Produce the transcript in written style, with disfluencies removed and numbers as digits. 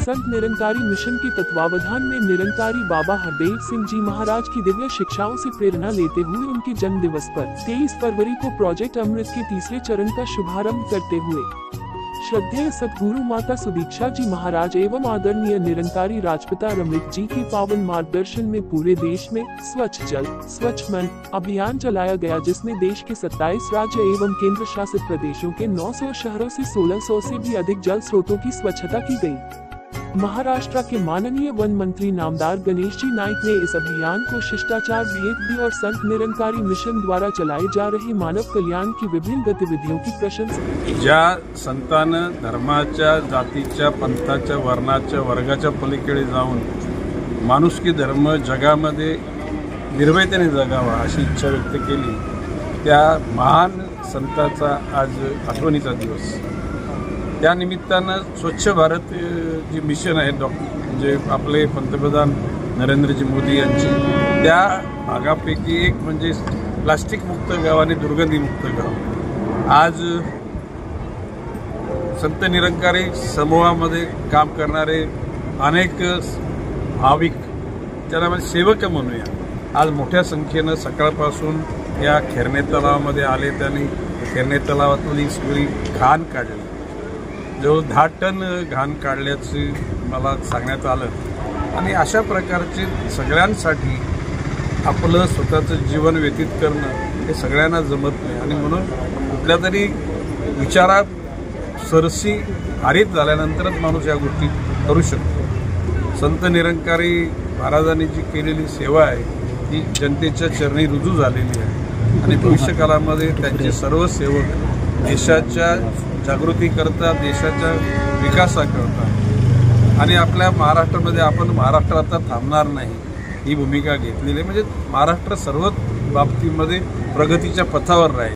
Sant Nirankari mission के तत्वावधान में निरंकारी बाबा हरदेव सिंह जी महाराज की दिव्य शिक्षाओं से प्रेरणा लेते हुए उनके जन्म दिवस पर 23 फरवरी को प्रोजेक्ट अमृत के तीसरे चरण का शुभारंभ करते हुए श्रद्धेय सद्गुरु माता सुदीक्षा जी महाराज एवं आदरणीय निरंकारी राजपिता रमृत जी के पावन मार्गदर्शन में पूरे देश में स्वच्छ जल स्वच्छ मन अभियान चलाया गया, जिसमें देश के 27 राज्य एवं केंद्र शासित प्रदेशों के 900 शहरों से 1600 से भी अधिक जल स्रोतों की स्वच्छता की गई। महाराष्ट्र के माननीय वन मंत्री नामदार गणेश जी नाईक ने इस अभियान को शिष्टाचार VFB और संत निरंकारी मिशन द्वारा चलाए जा रहे मानव कल्याण की विभिन्न गतिविधियों की प्रशंसा की। ज्या संतानं धर्माच्या, जातीच्या, पंथाच्या, वर्णाच्या, वर्गाच्या पलीकडे जाऊन माणुसकी धर्म जगामध्ये निर्भयतेने जगावा अशी इच्छा व्यक्त केली, त्या महान संताचा आज आठवणीचा दिवस। त्या निमित्तानं स्वच्छ भारत जी मिशन आहे जे आपले पंतप्रधान नरेंद्रजी मोदी यांची, त्या भागापैकी एक म्हणजे प्लास्टिक मुक्त गाव आणि दुर्गंधी मुक्त गाव। आज संत निरंकारी समूहामध्ये काम करणारे अनेक भाविक, त्यांना म्हणजे सेवक म्हणूया, आज मोठ्या संख्येनं सकाळपासून या खेरणे तलावामध्ये आले। त्यांनी खेरणे तलावातली सगळी घाण काढली, जो 10 टन घाण काढल्याचे मला सांगण्यात आलं। आणि अशा प्रकारचे सगळ्यांसाठी आपलं स्वतःचं जीवन व्यतीत करणं हे सगळ्यांना जमत नाही, आणि म्हणून कुठल्या तरी विचारात सरसी हारीत झाल्यानंतरच माणूस या गोष्टी करू शकतो। संत निरंकारी महाराजांनी जी केलेली सेवा आहे ती जनतेच्या चरणी रुजू झालेली आहे, आणि भविष्यकाळामध्ये त्यांचे सर्व सेवक देशाच्या जागृती करता, देशाच्या विकासाकरता, आणि आपल्या महाराष्ट्रामध्ये आपण महाराष्ट्र आता थांबणार नाही ही भूमिका घेतलेली आहे। म्हणजे महाराष्ट्र सर्व बाबतीमध्ये प्रगतीच्या पथावर राहील।